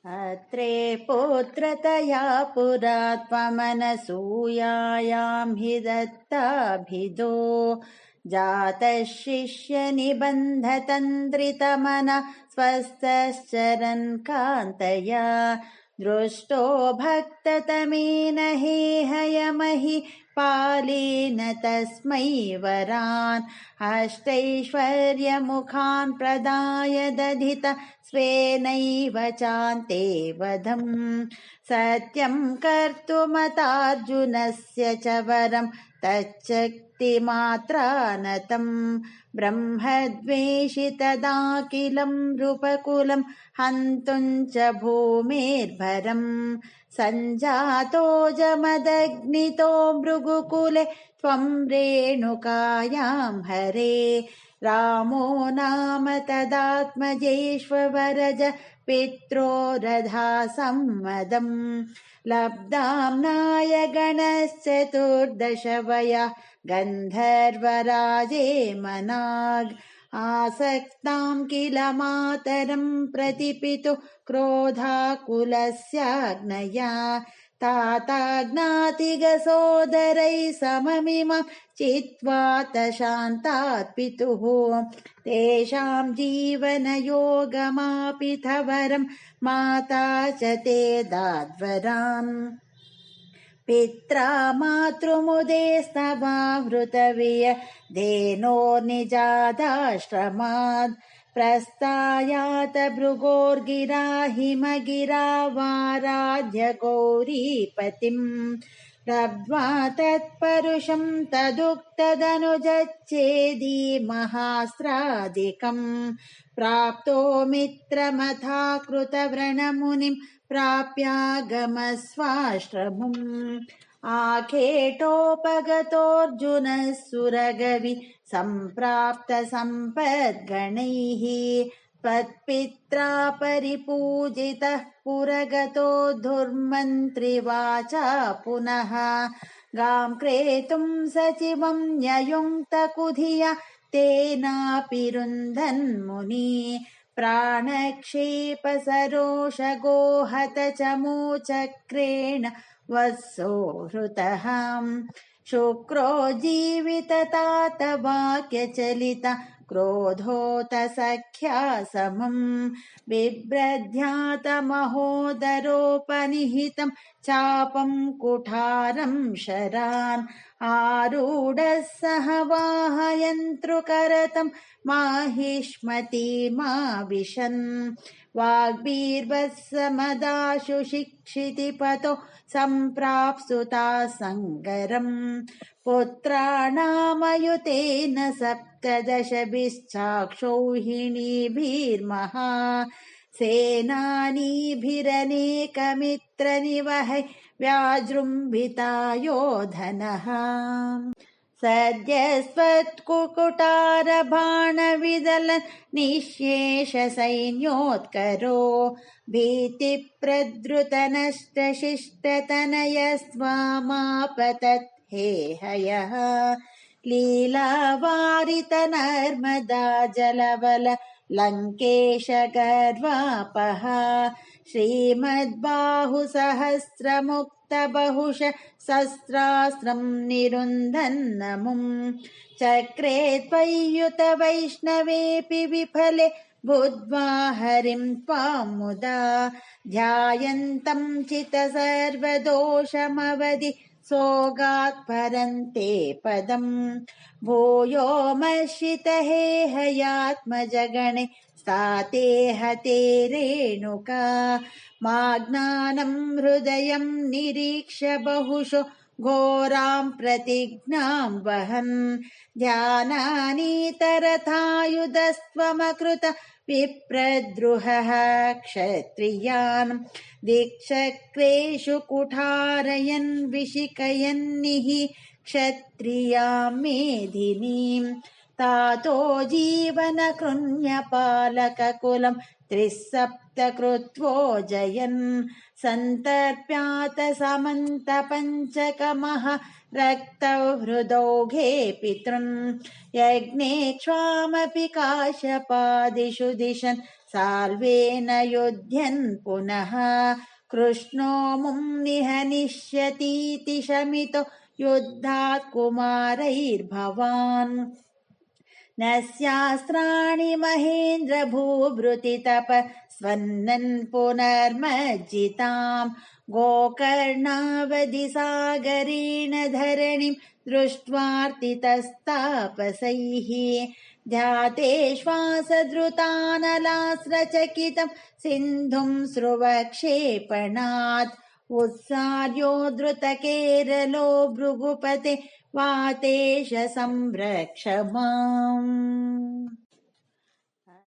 अत्रे पुत्रतया पुरा त्वमनसूयायां हि दत्ताभिदो जातः शिष्यनिबन्धतन्द्रितमन स्वस्तश्चरन् कान्तया दृष्टो भक्ततमेन हेहयमहि पालेन तस्मै वरान् अष्टैश्वर्यमुखान् प्रदाय दधित स्वेनैव चान्ते वधम् सत्यं कर्तुमतार्जुनस्य च वरं तच्चक्तिमात्रानतं ब्रह्मद्वेषितदाखिलं नृपकुलं हन्तुं च भूमेर्भरम् सञ्जातो जमदग्नितो भृगुकुले त्वं रेणुकायां हरे रामो नाम तदात्मजेष्वरज पित्रोरधा सम्मदम् लब्धाम्नाय गणश्चतुर्दश वया गन्धर्वराजे मनाग् आसक्तां किल मातरं प्रतिपितु क्रोधाकुलस्याग्नया ताताज्ञातिगसोदरैः सममिमं चित्वा शान्तात् पितुः तेषां जीवनयोगमापितवरं माता च ते दाद्वरान् पित्रा मातृमुदेस्तवावृतविय धेनो निजादाश्रमात् प्रस्थायात भृगोर्गिरा हिमगिरा वाराध्य गौरीपतिम् लब्ध्वा तत्परुषं तदुक्तदनुजच्छेदी महास्त्रादिकम् प्राप्तो मित्रमथा कृतव्रणमुनिं प्राप्यागमस्वाश्रमम् आखेटोपगतोऽर्जुनः सुरगवि सम्प्राप्त सम्पद्गणैः त्वत्पित्रा परिपूजितः पुरगतो धुर्मन्त्रिवाचा पुनः गां क्रेतुं सचिवं न्ययुङ्क्तकुधिया तेनापि रुन्धन्मुनि प्राणक्षेपसरोषगोहत चमूचक्रेण वत्सो हृतः शुक्रो जीविततात वाक्यचलिता क्रोधोत सख्या समम् बिभ्रध्यात महोदरोपनिहितं चापं कुठारं शरान् आरूढः सह वाहयन्त्रुकरतं माहिष्मती मा विशन् वाग्भीर्वत्समदाशु शिक्षितिपतो सम्प्राप्सुता सङ्गरम् पुत्राणामयुतेन सप्तदशभिश्चाक्षौहिणीभिर्महा सेनानीभिरनेकमित्रनिवहै व्याजृम्भिता योधनः सद्यस्त्वत्कुकुटारबाणविदलन् निःशेषसैन्योत्करो भीतिप्रद्रुतनष्टशिष्टतनयस्त्वामापतत् हेहयः लीलावारितनर्मदा जलबल लङ्केशगर्वापः श्रीमद्बाहुसहस्रमुक्तबहुश शस्त्रास्त्रं निरुन्धन्नमुम् चक्रे त्वय्युत वैष्णवेऽपि विफले बुद्ध्वा हरिं त्वां मुदा ध्यायन्तं चित्तसर्वदोषमवधि सोगात् परन्ते पदम् भूयो मर्षितहेहयात्मजगणे स्ताते हते रेणुका माज्ञानं हृदयं निरीक्ष्य बहुषु घोरां प्रतिज्ञां वहन् ध्यानानीतरथायुधस्त्वमकृत विप्रद्रुहः क्षत्रियान् दिक्चक्रेषु कुठारयन् विशिकयन्निः क्षत्रियां मेधिनीम् तातो जीवनकृण्यपालककुलं त्रिसप्तकृत्वो जयन् सन्तर्प्यात समन्तपञ्चकमः रक्तहृदौघे पितृन् यज्ञेक्ष्वामपि काश्यपादिषु दिशन् साल्वेन युध्यन् पुनः कृष्णो मुं निहनिष्यतीति शमितो युद्धात् कुमारैर्भवान् न स्यास्त्राणि महेन्द्र भूभृतितप स्वन्नन् पुनर्मज्जिताम् गोकर्णावधि सागरेण धरणिम् दृष्ट्वार्तितस्तापसैः ध्यातेश्वासधृतानलास्रचकितम् सिन्धुम् स्रुवक्षेपणात् उत्सार्यो धृतकेरलो भृगुपते वातेश संरक्ष माम्।